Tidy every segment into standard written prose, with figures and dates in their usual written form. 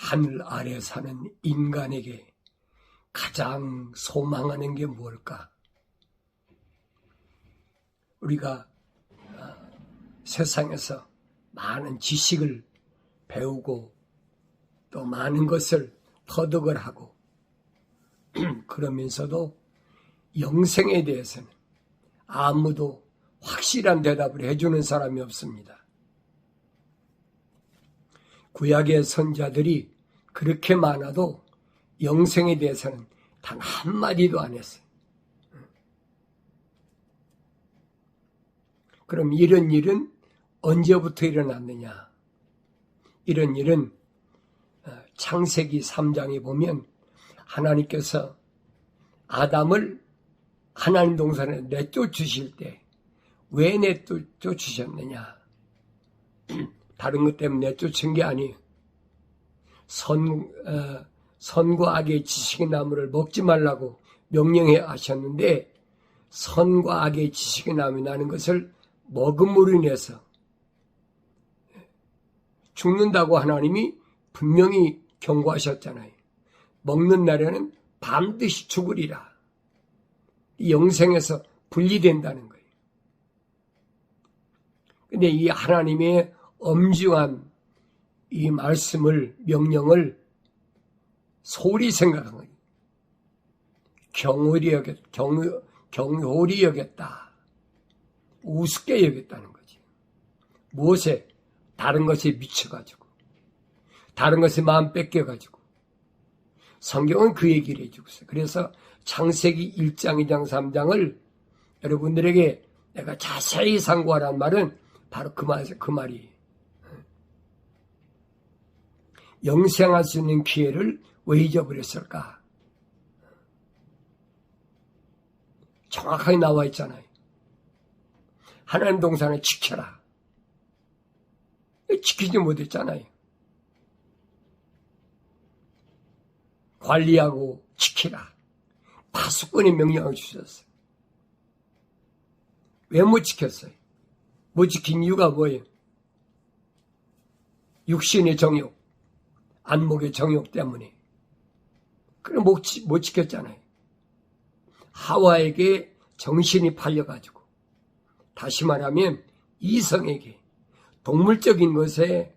하늘 아래 사는 인간에게 가장 소망하는 게 뭘까? 우리가 세상에서 많은 지식을 배우고 또 많은 것을 터득을 하고 그러면서도 영생에 대해서는 아무도 확실한 대답을 해주는 사람이 없습니다. 구약의 선자들이 그렇게 많아도 영생에 대해서는 단 한마디도 안 했어요. 그럼 이런 일은 언제부터 일어났느냐? 이런 일은 창세기 3장에 보면 하나님께서 아담을 하나님 동산에 내쫓으실 때 왜 내쫓으셨느냐? 다른 것 때문에 내쫓은 게 아니에요. 선과 악의 지식의 나무를 먹지 말라고 명령해 하셨는데 선과 악의 지식의 나무에 나는 것을 먹음으로 인해서 죽는다고 하나님이 분명히 경고하셨잖아요. 먹는 날에는 반드시 죽으리라. 영생에서 분리된다는 거예요. 근데 이 하나님의 엄중한 이 말씀을, 명령을 소홀히 생각한 거예요. 경홀히 여겼다. 우습게 여겼다는 거지. 무엇에? 다른 것에 미쳐가지고, 다른 것에 마음 뺏겨가지고. 성경은 그 얘기를 해주고 있어요. 그래서 창세기 1장, 2장, 3장을 여러분들에게 내가 자세히 상고하라는 말은 바로 그 말이에요. 영생할 수 있는 기회를 왜 잊어버렸을까? 정확하게 나와 있잖아요. 하나님 동산을 지켜라. 지키지 못했잖아요. 관리하고 지키라. 다수권의 명령을 주셨어요. 왜 못 지켰어요? 못 지킨 이유가 뭐예요? 육신의 정욕, 안목의 정욕 때문에. 그럼 못 지켰잖아요. 하와에게 정신이 팔려가지고, 다시 말하면 이성에게, 동물적인 것에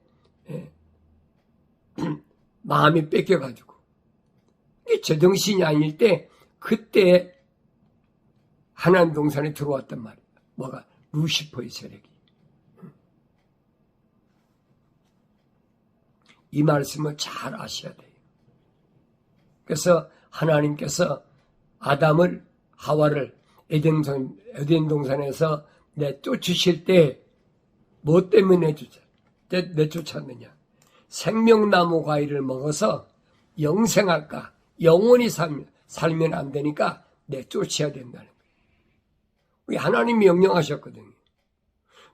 마음이 뺏겨가지고, 제정신이 아닐 때, 그때 하나님 동산에 들어왔단 말이에요. 뭐가? 루시퍼의 세력이. 이 말씀을 잘 아셔야 돼요. 그래서 하나님께서 아담을, 하와를 에덴 동산에서 내쫓으실 때 뭐 때문에 내쫓았느냐? 생명나무 과일을 먹어서 영생할까? 영원히 살면 안 되니까 내쫓아야 된다는 거예요. 하나님이 명령하셨거든요.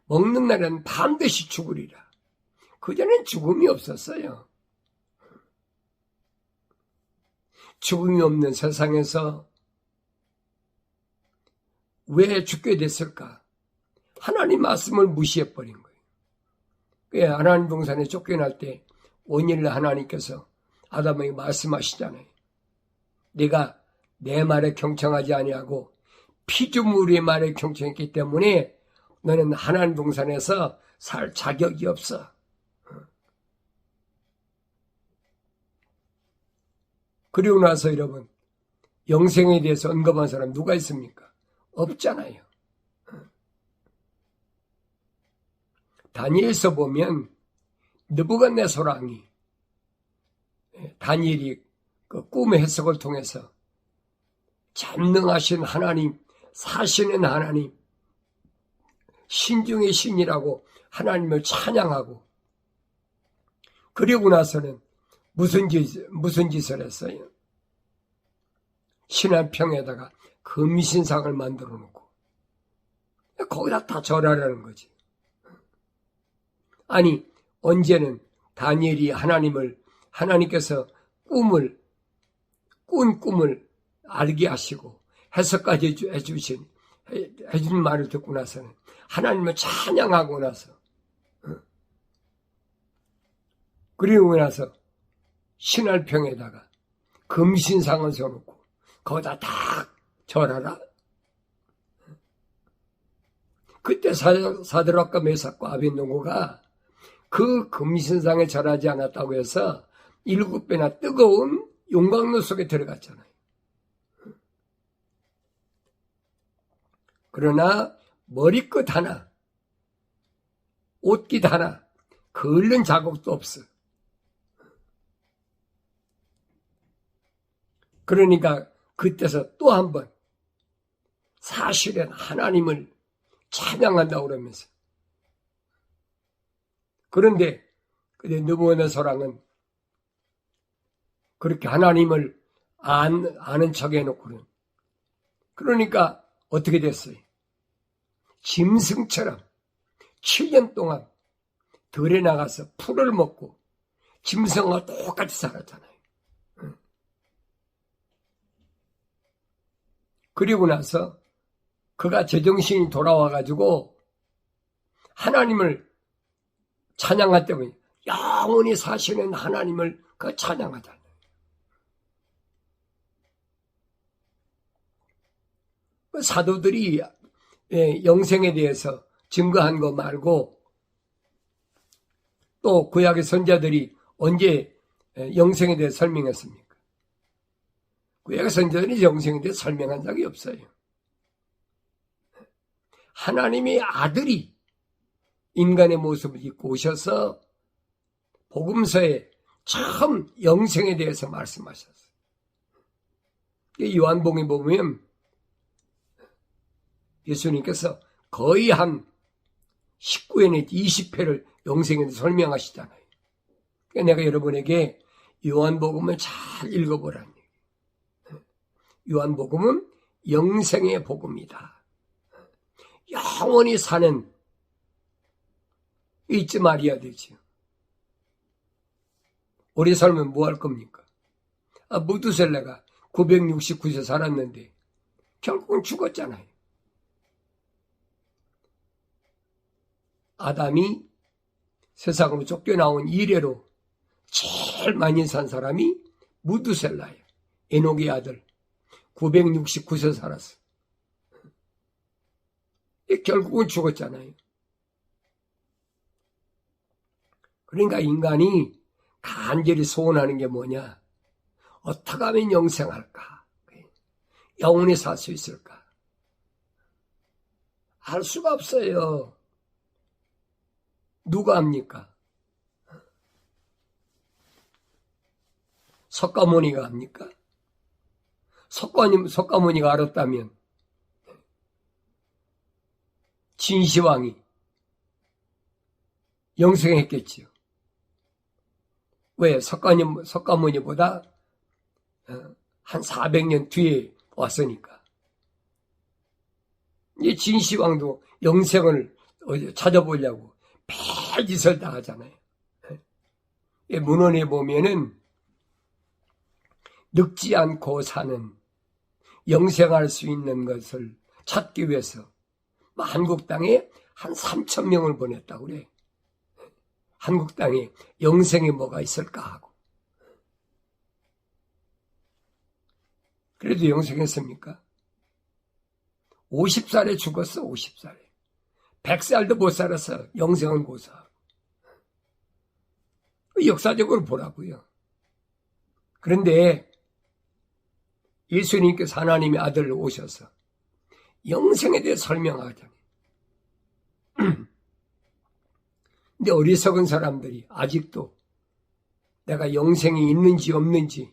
먹는 날은 반드시 죽으리라. 그전엔 죽음이 없었어요. 죽음이 없는 세상에서 왜 죽게 됐을까? 하나님 말씀을 무시해버린 거예요. 하나님 동산에 쫓겨날 때 원인을 하나님께서 아담에게 말씀하시잖아요. 네가 내 말에 경청하지 아니하고 피조물의 말에 경청했기 때문에 너는 하나님 동산에서 살 자격이 없어. 그리고 나서 여러분, 영생에 대해서 언급한 사람 누가 있습니까? 없잖아요. 다니엘서 보면 느부갓네살 왕이 다니엘이 그 꿈의 해석을 통해서 전능하신 하나님, 사시는 하나님, 신중의 신이라고 하나님을 찬양하고, 그리고 나서는 무슨 짓을 했어요? 신한평에다가 금신상을 만들어 놓고 거기다 다 절하라는 거지. 아니, 언제는 다니엘이 하나님께서 꾼 꿈을 알게 하시고 해석까지 해준 말을 듣고 나서는 하나님을 찬양하고 나서, 그리고 나서 신할평에다가 금신상을 세워놓고 거기다 다 절하라. 그때 사드락과 메삭과 아벳느고가 그 금신상에 절하지 않았다고 해서 7배나 뜨거운 용광로 속에 들어갔잖아요. 그러나 머리끝 하나, 옷깃 하나 그을른 자국도 없어. 그러니까 그때서 또 한 번 사실은 하나님을 찬양한다고 그러면서, 그런데 느부갓네살은 그렇게 하나님을 아는 척 해놓고는, 그러니까 어떻게 됐어요? 짐승처럼 7년 동안 들에 나가서 풀을 먹고 짐승과 똑같이 살았잖아요. 그리고 나서 그가 제정신이 돌아와가지고 하나님을 찬양할 때문에 영원히 사시는 하나님을 그 찬양하잖아요. 사도들이 영생에 대해서 증거한 거 말고 또 구약의 선자들이 언제 영생에 대해 설명했습니까? 구약의 선자들이 영생에 대해 설명한 적이 없어요. 하나님의 아들이 인간의 모습을 입고 오셔서 복음서에 처음 영생에 대해서 말씀하셨어요. 요한복음에 보면 예수님께서 거의 한 19회 내지 20회를 영생에 대해서 설명하시잖아요. 그러니까 내가 여러분에게 요한복음을 잘 읽어보라는 얘기예요. 요한복음은 영생의 복음이다. 영원히 사는, 잊지 말아야 되지요. 오래 살면 뭐 할 겁니까? 무두셀라가 969세 살았는데 결국은 죽었잖아요. 아담이 세상으로 쫓겨나온 이래로 제일 많이 산 사람이 무두셀라예요. 에녹의 아들. 969세 살았어. 결국은 죽었잖아요. 그러니까 인간이 간절히 소원하는 게 뭐냐? 어떻게 하면 영생할까? 영원히 살 수 있을까? 알 수가 없어요. 누가 합니까? 석가모니가 합니까? 석가모니가 알았다면 진시황이 영생했겠지요. 왜? 석가모니보다 한 400년 뒤에 왔으니까. 이 진시황도 영생을 찾아보려고 별짓을 다 하잖아요. 문헌에 보면은 늙지 않고 사는 영생할 수 있는 것을 찾기 위해서 한국 땅에 한 3,000명을 보냈다고 그래. 한국 땅에 영생에 뭐가 있을까 하고. 그래도 영생했습니까? 50살에 죽었어. 50살에. 100살도 못 살았어. 영생은 고사. 역사적으로 보라고요. 그런데 예수님께서 하나님의 아들로 오셔서 영생에 대해 설명하잖아요. 근데 어리석은 사람들이 아직도 내가 영생이 있는지 없는지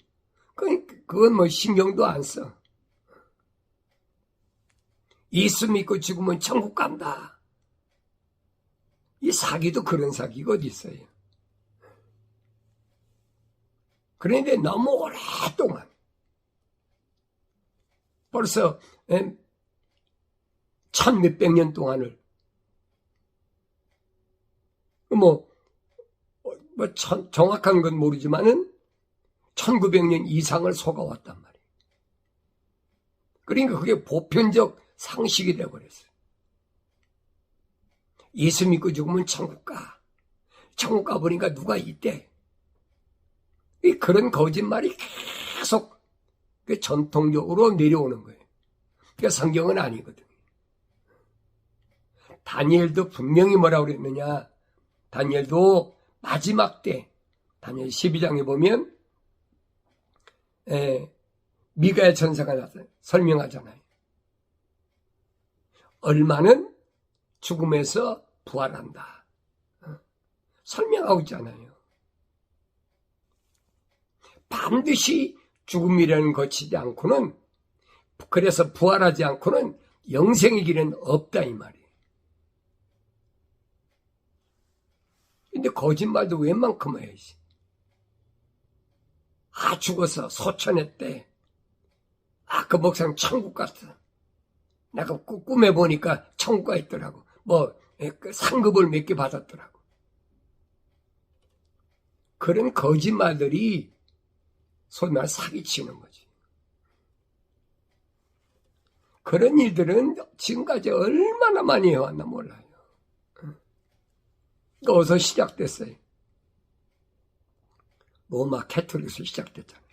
그건 뭐 신경도 안 써. 예수 믿고 죽으면 천국 간다. 이 사기도 그런 사기가 어디 있어요. 그런데 너무 오랫동안 벌써 1000몇백 년 동안을 정확한 건 모르지만은 1900년 이상을 속아왔단 말이에요. 그러니까 그게 보편적 상식이 되어버렸어요. 예수 믿고 죽으면 천국 가. 천국 가보니까 누가 있대. 그런 거짓말이 계속 전통적으로 내려오는 거예요. 그러니까 성경은 아니거든요. 다니엘도 분명히 뭐라고 그랬느냐. 다니엘도 마지막 때 다니엘 12장에 보면 미가야 전사가 나서 설명하잖아요. 얼마는 죽음에서 부활한다. 설명하고 있잖아요. 반드시 죽음이라는 거치지 않고는, 그래서 부활하지 않고는 영생의 길은 없다 이 말이에요. 근데 거짓말도 웬만큼 해야지. 죽어서 소천했대. 그 목사님 천국 갔어. 내가 꿈에 보니까 천국 가 있더라고. 상급을 몇 개 받았더라고. 그런 거짓말들이 소위 말해 사기치는 거지. 그런 일들은 지금까지 얼마나 많이 해왔나 몰라요. 어디서 시작됐어요? 로마 캐톨릭에서 시작됐잖아요.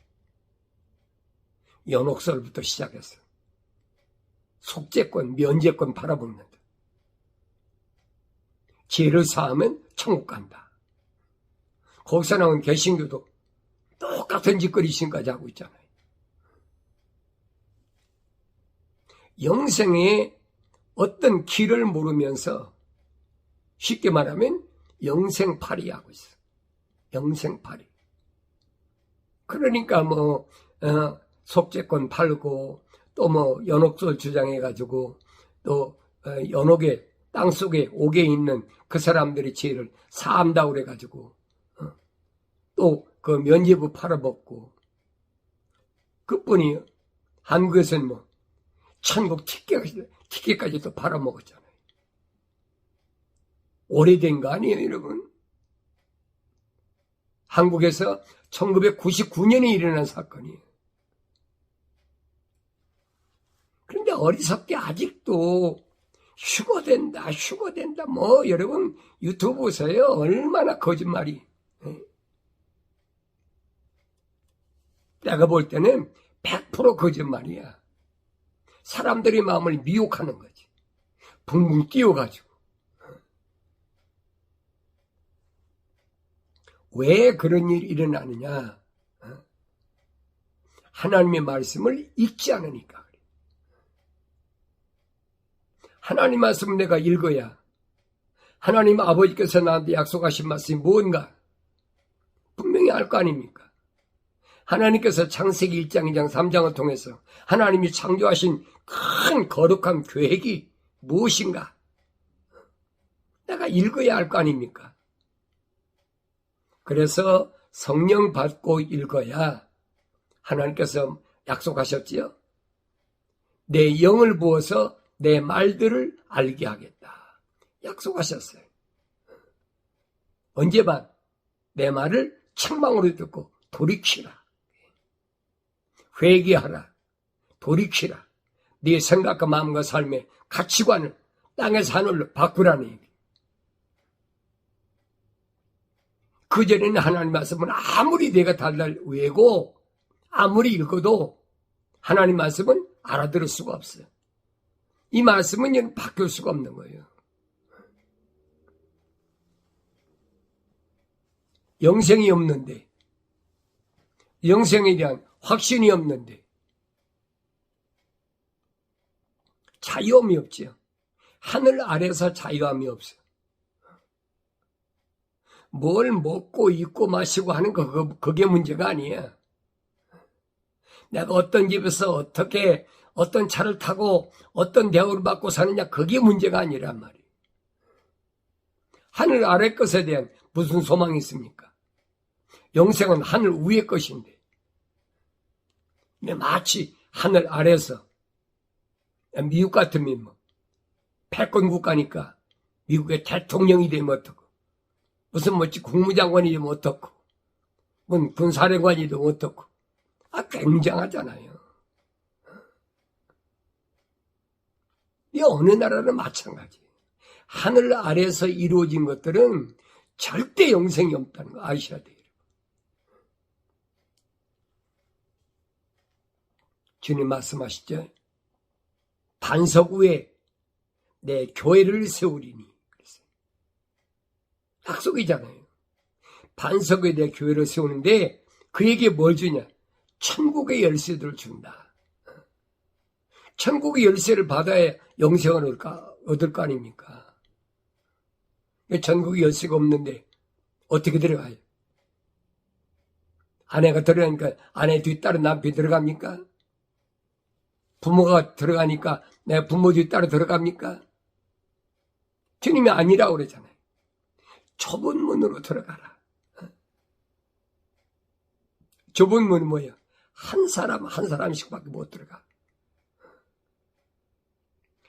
연옥설부터 시작했어요. 속죄권, 면죄권 팔아먹는다. 죄를 사하면 천국 간다. 거기서 나온 개신교도 똑같은 짓거리 지금까지 하고 있잖아요. 영생의 어떤 길을 모르면서 쉽게 말하면 영생팔이 하고 있어. 영생팔이. 그러니까 속죄권 팔고 또 연옥설 주장해가지고 또 연옥에 땅속에 옥에 있는 그 사람들의 죄를 사한다고 그래가지고 또 그 면죄부 팔아먹고, 그뿐이 한국에서는 천국 티켓까지도 팔아먹었잖아요. 오래된 거 아니에요, 여러분? 한국에서 1999년에 일어난 사건이에요. 그런데 어리석게 아직도 휴거된다. 여러분 유튜브 보세요. 얼마나 거짓말이. 내가 볼 때는 100% 거짓말이야. 사람들의 마음을 미혹하는 거지. 붕붕 띄워가지고. 왜 그런 일이 일어나느냐? 하나님의 말씀을 읽지 않으니까 그래. 하나님 말씀을 내가 읽어야 하나님 아버지께서 나한테 약속하신 말씀이 뭔가 분명히 알 거 아닙니까? 하나님께서 창세기 1장, 2장, 3장을 통해서 하나님이 창조하신 큰 거룩한 계획이 무엇인가? 내가 읽어야 할 거 아닙니까? 그래서 성령 받고 읽어야 하나님께서 약속하셨지요. 내 영을 부어서 내 말들을 알게 하겠다. 약속하셨어요. 언제만? 내 말을 책망으로 듣고 돌이키라. 회개하라. 돌이키라. 네 생각과 마음과 삶의 가치관을 땅에서 하늘로 바꾸라는 얘기. 그전에는 하나님 말씀은 아무리 내가 달달 외고 아무리 읽어도 하나님 말씀은 알아들을 수가 없어요. 이 말씀은 바뀔 수가 없는 거예요. 영생이 없는데, 영생에 대한 확신이 없는데, 자유함이 없지요. 하늘 아래서 자유함이 없어요. 뭘 먹고 입고 마시고 하는 거 그게 문제가 아니야. 내가 어떤 집에서 어떻게 어떤 차를 타고 어떤 대우를 받고 사느냐, 그게 문제가 아니란 말이에요. 하늘 아래 것에 대한 무슨 소망이 있습니까? 영생은 하늘 위의 것인데, 근데 마치 하늘 아래서 미국 같으면 패권 국가니까 미국의 대통령이 되면 어떻고, 무슨 국무장관이 되면 어떻고, 무슨 군사령관이 되면 어떻고, 굉장하잖아요. 이 어느 나라는 마찬가지예요. 하늘 아래에서 이루어진 것들은 절대 영생이 없다는 거 아셔야 돼요. 주님 말씀하시죠. 반석 위에 내 교회를 세우리니. 약속이잖아요. 반석 위에 내 교회를 세우는데 그에게 뭘 주냐? 천국의 열쇠들을 준다. 천국의 열쇠를 받아야 영생을 얻을 거 아닙니까? 천국의 열쇠가 없는데 어떻게 들어가요? 아내가 들어가니까 아내 뒤따라 남편이 들어갑니까? 부모가 들어가니까 내 부모 뒤따라 들어갑니까? 주님이 아니라고 그러잖아요. 좁은 문으로 들어가라. 좁은 문은 뭐예요? 한 사람 한 사람씩밖에 못 들어가.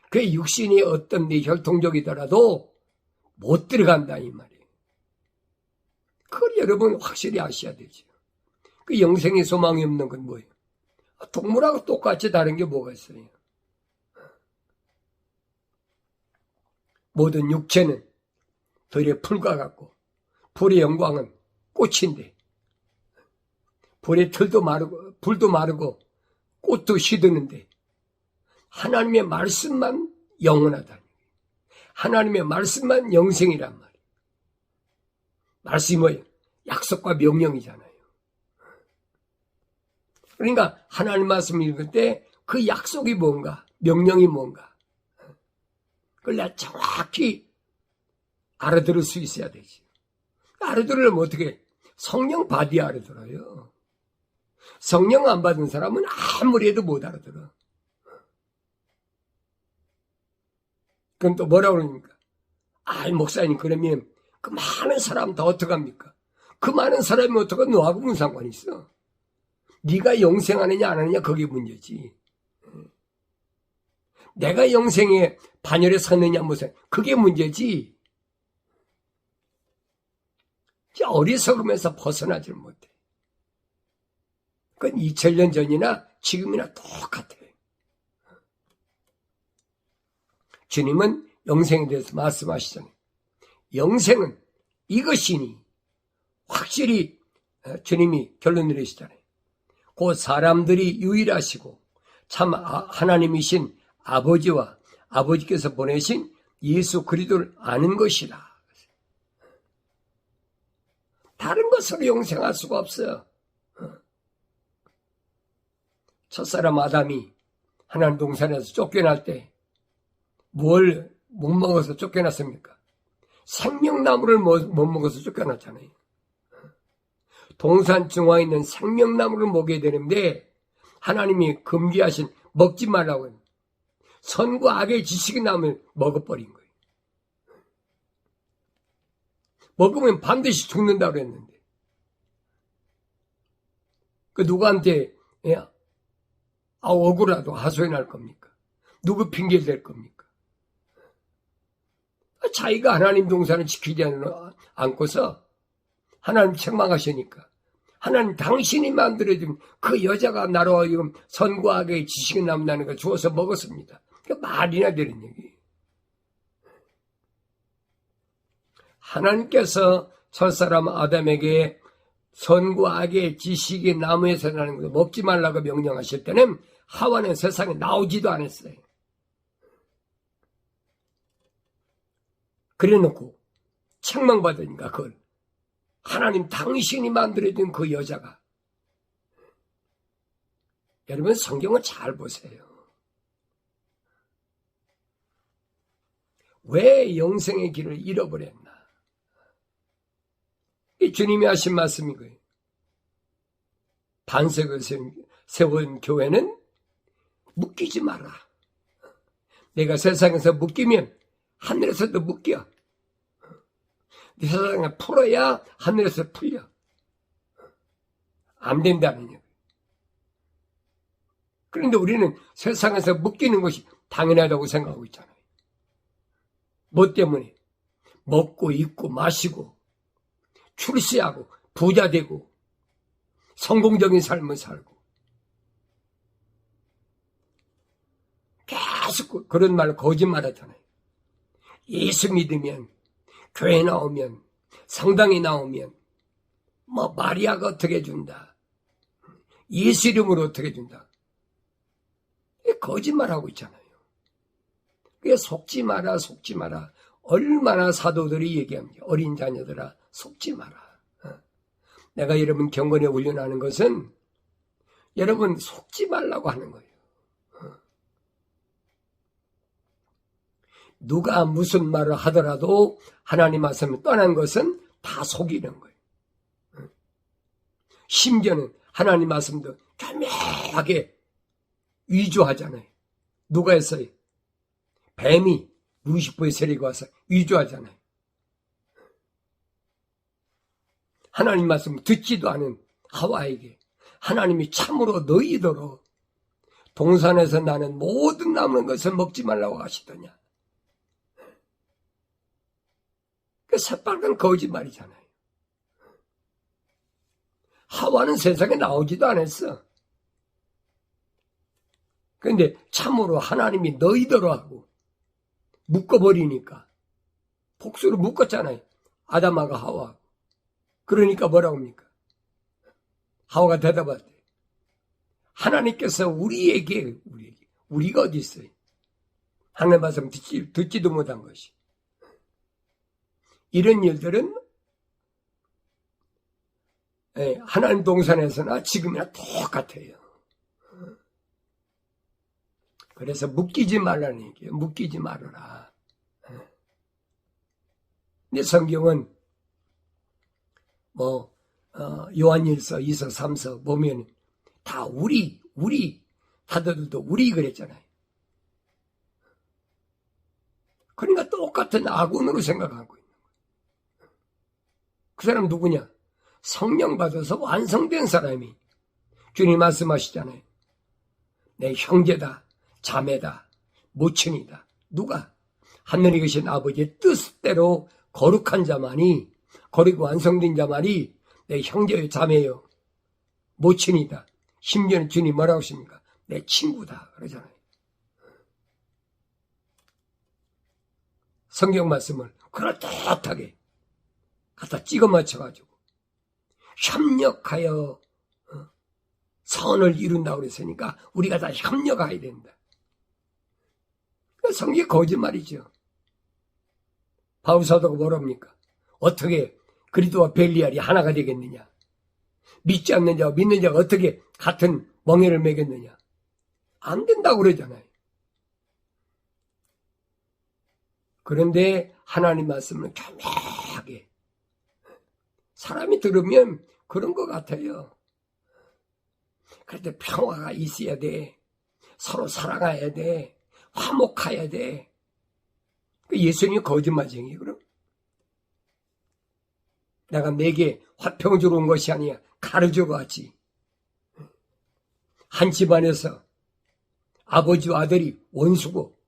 그 육신이 어떤 네 혈통적이더라도 못 들어간다 이 말이에요. 그걸 여러분 확실히 아셔야 되죠. 그 영생의 소망이 없는 건 뭐예요? 동물하고 똑같이 다른 게 뭐가 있어요? 모든 육체는 들의 풀과 같고 풀의 영광은 꽃인데 불의 틀도 마르고 불도 마르고 꽃도 시드는데 하나님의 말씀만 영원하다. 하나님의 말씀만 영생이란 말이에요. 말씀이 뭐예요? 약속과 명령이잖아요. 그러니까 하나님 말씀 읽을 때 그 약속이 뭔가, 명령이 뭔가 그걸 내가 정확히 알아들을 수 있어야 되지. 알아들으려면 어떻게? 성령 받아야 알아들어요. 성령 안 받은 사람은 아무리 해도 못 알아들어. 그럼 또 뭐라고 그러니까? 목사님 그러면 그 많은 사람 다 어떡합니까? 그 많은 사람이 어떡하 너하고 무슨 상관이 있어? 네가 영생하느냐 안 하느냐 그게 문제지. 내가 영생에 반열에 섰느냐 무슨 그게 문제지. 어리석으면서 벗어나질 못해. 그건 2000년 전이나 지금이나 똑같아요. 주님은 영생에 대해서 말씀하시잖아요. 영생은 이것이니 확실히 주님이 결론 내리시잖아요. 그 사람들이 유일하시고 참 하나님이신 아버지와 아버지께서 보내신 예수 그리스도를 아는 것이라. 다른 것으로 영생할 수가 없어요. 첫사람 아담이 하나님 동산에서 쫓겨날 때 뭘 못 먹어서 쫓겨났습니까? 생명나무를 못 먹어서 쫓겨났잖아요. 동산 중앙에 있는 생명나무를 먹여야 되는데 하나님이 금기하신 먹지 말라고 해요. 선과 악의 지식의 나무를 먹어버린 거예요. 먹으면 반드시 죽는다고 그랬는데 그 누구한테 억울하도 하소연할 겁니까? 누구 핑계를 댈 겁니까? 자기가 하나님 동산을 지키지 않고서 하나님 책망하시니까 하나님 당신이 만들어준 그 여자가 나로 하여금 선과 악의 지식이 남다는 걸 주어서 먹었습니다. 그 말이나 되는 얘기. 하나님께서 첫사람 아담에게 선과 악의 지식의 나무에서 나는 것을 먹지 말라고 명령하실 때는 하와는 세상에 나오지도 않았어요. 그래놓고 책망받으니까 그걸 하나님 당신이 만들어준 그 여자가. 여러분 성경을 잘 보세요. 왜 영생의 길을 잃어버렸나? 이 주님이 하신 말씀인 거예요. 반석을 세운 교회는 묶이지 마라. 내가 세상에서 묶이면 하늘에서도 묶여. 이 세상에 풀어야 하늘에서 풀려. 안 된다는 얘기예요. 그런데 우리는 세상에서 묶이는 것이 당연하다고 생각하고 있잖아요. 뭐 때문에? 먹고 입고 마시고 출세하고 부자 되고 성공적인 삶을 살고 계속 그런 말 거짓말 하잖아요. 예수 믿으면 교회 나오면 성당에 나오면 마리아가 어떻게 준다. 예수 이름으로 어떻게 준다. 거짓말하고 있잖아요. 그게 속지 마라, 속지 마라. 얼마나 사도들이 얘기합니다. 어린 자녀들아, 속지 마라. 내가 여러분 경건에 훈련하는 것은 여러분 속지 말라고 하는 거예요. 누가 무슨 말을 하더라도 하나님 말씀을 떠난 것은 다 속이는 거예요. 심지어는 하나님 말씀도 교묘하게 위조하잖아요. 누가 했어요? 뱀이 루시퍼의 세력이 와서 위조하잖아요. 하나님 말씀을 듣지도 않은 하와에게 하나님이 참으로 너희더러 동산에서 나는 모든 남는 것을 먹지 말라고 하시더냐. 그 새빨간 거짓말이잖아요. 하와는 세상에 나오지도 않았어. 그런데 참으로 하나님이 너희더러 하고 묶어버리니까 복수로 묶었잖아요. 아담하고 하와. 그러니까 뭐라고 합니까? 하와가 대답할 때 하나님께서 우리가 어디 있어요? 하나님 말씀 듣지도 못한 것이. 이런 일들은 하나님 동산에서나 지금이나 똑같아요. 그래서 묶이지 말라는 얘기예요. 묶이지 말아라. 근데 성경은 요한일서, 2서, 3서 보면 다 우리 사도들도 우리 그랬잖아요. 그러니까 똑같은 아군으로 생각하고 있는 거예요. 그 사람 누구냐? 성령 받아서 완성된 사람이 주님 말씀하시잖아요. 내 형제다, 자매다, 모친이다. 누가? 하늘에 계신 아버지의 뜻대로 거룩한 자만이, 거룩 완성된 자만이 내 형제요, 자매요, 모친이다. 심지어는 주님 뭐라고 하십니까? 내 친구다. 그러잖아요. 성경 말씀을 그럴듯하게 갖다 찍어 맞춰가지고 협력하여 선을 이룬다고 그랬으니까 우리가 다 협력해야 된다. 성경이 거짓말이죠. 바울 사도가 뭐랍니까? 어떻게 그리스도와 벨리알이 하나가 되겠느냐? 믿지 않는 자와 믿는 자가 어떻게 같은 멍에를 매겠느냐? 안 된다고 그러잖아요. 그런데 하나님 말씀은 교묘하게 사람이 들으면 그런 것 같아요. 그런데 평화가 있어야 돼. 서로 사랑해야 돼. 화목해야 돼. 예수님이 거짓말쟁이에요, 그럼? 내가 내게 화평 주러 온 것이 아니야. 가르주러 왔지. 한 집안에서 아버지와 아들이 원수고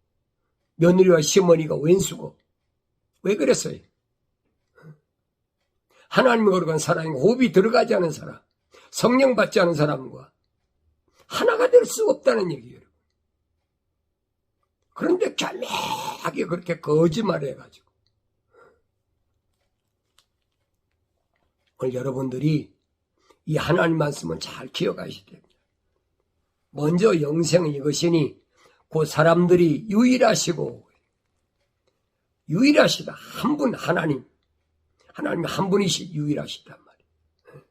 며느리와 시어머니가 왼수고 왜 그랬어요? 하나님을 거룩한 사람이 호흡이 들어가지 않은 사람, 성령 받지 않은 사람과 하나가 될 수 없다는 얘기예요. 그런데 교묘하게 그렇게 거짓말을 해가지고 오늘 여러분들이 이 하나님 말씀은 잘 기억하셔야 됩니다. 먼저 영생은 이것이니 그 사람들이 유일하시고 유일하시다. 한 분 하나님 한 분이시 유일하시단 말이에요.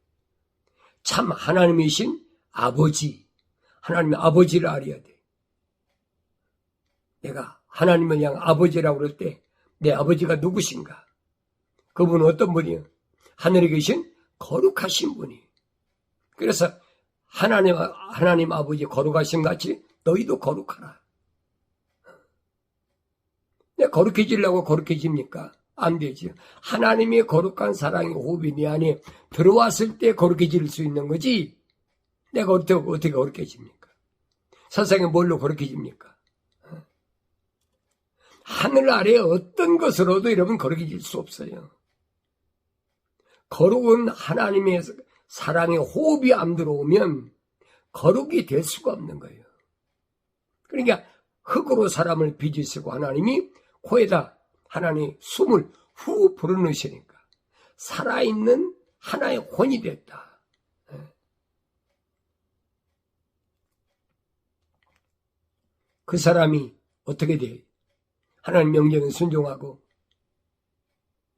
참 하나님이신 아버지, 하나님의 아버지를 알아야 돼. 내가 하나님을 향 아버지라고 그럴 때 내 아버지가 누구신가? 그분은 어떤 분이에요? 하늘에 계신 거룩하신 분이에요. 그래서 하나님 아버지 거룩하신 같이 너희도 거룩하라. 내가 거룩해지려고 거룩해집니까? 안 되지. 하나님의 거룩한 사랑의 호흡이 내 안에 들어왔을 때 거룩해질 수 있는 거지. 내가 어떻게 거룩해집니까? 세상에 뭘로 거룩해집니까? 하늘 아래 어떤 것으로도 여러분 거룩해질 수 없어요. 거룩은 하나님의 사랑의 호흡이 안 들어오면 거룩이 될 수가 없는 거예요. 그러니까 흙으로 사람을 빚으시고 하나님이 코에다 하나님 숨을 후 불어넣으시니까 살아있는 하나의 혼이 됐다. 그 사람이 어떻게 돼요? 하나님 명령에 순종하고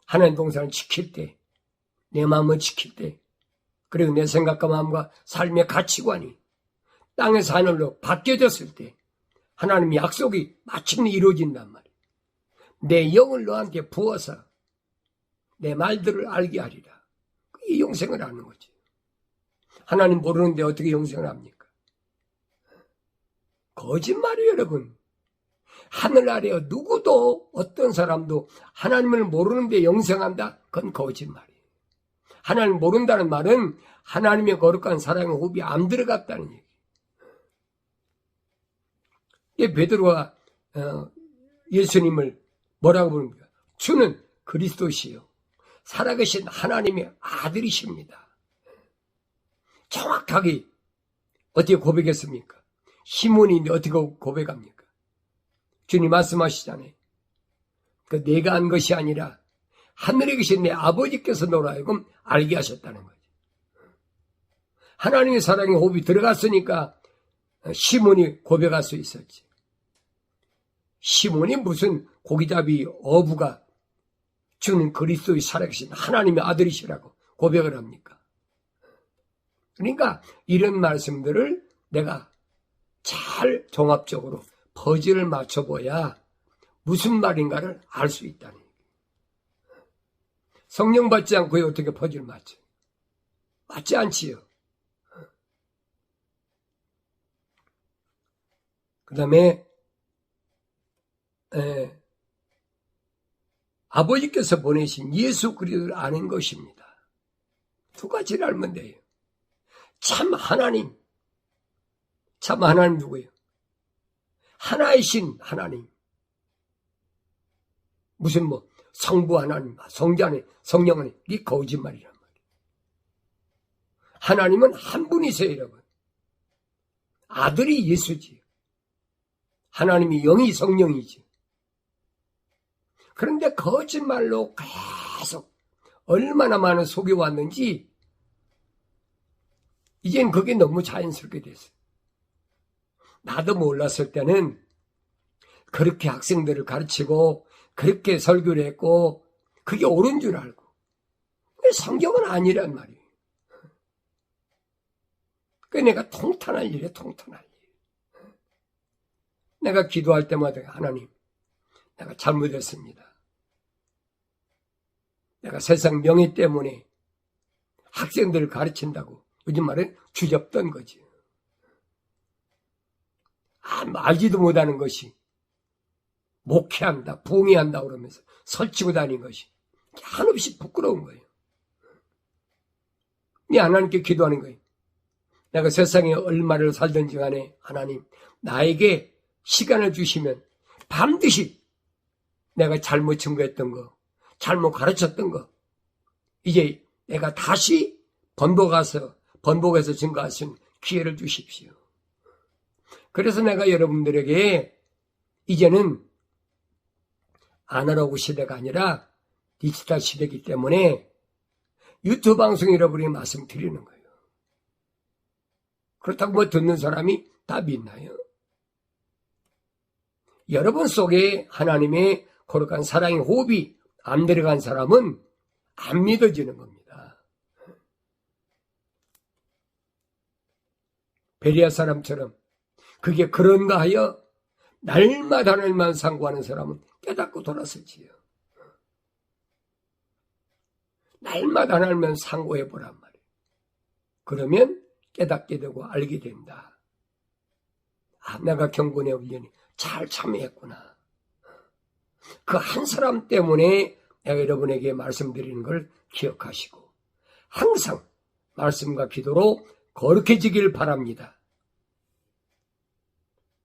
하나님 동산을 지킬 때, 내 마음을 지킬 때, 그리고 내 생각과 마음과 삶의 가치관이 땅에서 하늘로 바뀌어졌을 때 하나님의 약속이 마침내 이루어진단 말이에요. 내 영을 너한테 부어서 내 말들을 알게 하리라. 그게 영생을 하는 거지. 하나님 모르는데 어떻게 영생을 합니까? 거짓말이에요, 여러분. 하늘 아래 누구도 어떤 사람도 하나님을 모르는데 영생한다? 그건 거짓말이에요. 하나님 모른다는 말은 하나님의 거룩한 사랑의 호흡이 안 들어갔다는 얘기예요. 베드로가 예수님을 뭐라고 부릅니까? 주는 그리스도시요 살아계신 하나님의 아들이십니다. 정확하게 어떻게 고백했습니까? 시몬이 어떻게 고백합니까? 주님 말씀하시잖아요. 그 내가 한 것이 아니라 하늘에 계신 내 아버지께서 너로 하여금 알게 하셨다는 거죠. 하나님의 사랑의 호흡이 들어갔으니까 시몬이 고백할 수 있었지. 시몬이 무슨 고기잡이 어부가 주는 그리스도의 살아계신 하나님의 아들이시라고 고백을 합니까? 그러니까 이런 말씀들을 내가 잘 종합적으로 퍼즐을 맞춰봐야 무슨 말인가를 알 수 있다는 얘기예요. 성령 받지 않고 어떻게 퍼즐을 맞춰요? 맞지 않지요. 그 다음에 아버지께서 보내신 예수 그리스도를 아는 것입니다. 두 가지를 알면 돼요. 참 하나님 누구예요? 하나이신 하나님. 무슨 성부 하나님, 성자 하나님, 성령 하나님, 이게 거짓말이란 말이에요. 하나님은 한 분이세요, 여러분. 아들이 예수지. 하나님이 영이 성령이지. 그런데 거짓말로 계속 얼마나 많은 속여왔는지 이젠 그게 너무 자연스럽게 됐어요. 나도 몰랐을 때는 그렇게 학생들을 가르치고 그렇게 설교를 했고 그게 옳은 줄 알고 성경은 아니란 말이에요. 그러니까 내가 통탄할 일이에요. 통탄할 일. 내가 기도할 때마다 하나님 내가 잘못했습니다. 내가 세상 명예 때문에 학생들을 가르친다고 요즘 말은 주접던 거지. 알지도 못하는 것이 목회한다, 부흥회한다 그러면서 설치고 다닌 것이 한없이 부끄러운 거예요. 네 하나님께 기도하는 거예요. 내가 세상에 얼마를 살든지 간에 하나님 나에게 시간을 주시면 반드시 내가 잘못 증거했던 거, 잘못 가르쳤던 거 이제 내가 다시 번복해서 증거할 수 있는 기회를 주십시오. 그래서 내가 여러분들에게 이제는 아날로그 시대가 아니라 디지털 시대이기 때문에 유튜브 방송 여러분이 말씀드리는 거예요. 그렇다고 듣는 사람이 다 믿나요? 여러분 속에 하나님의 거룩한 사랑의 호흡이 안 들어간 사람은 안 믿어지는 겁니다. 베레아 사람처럼 그게 그런가 하여 날마다 상고하는 사람은 깨닫고 돌았을지요. 날마다 하나님만 상고해보란 말이에요. 그러면 깨닫게 되고 알게 된다. 내가 경건의 훈련이 잘 참여했구나. 그 한 사람 때문에 내가 여러분에게 말씀드리는 걸 기억하시고 항상 말씀과 기도로 거룩해지길 바랍니다.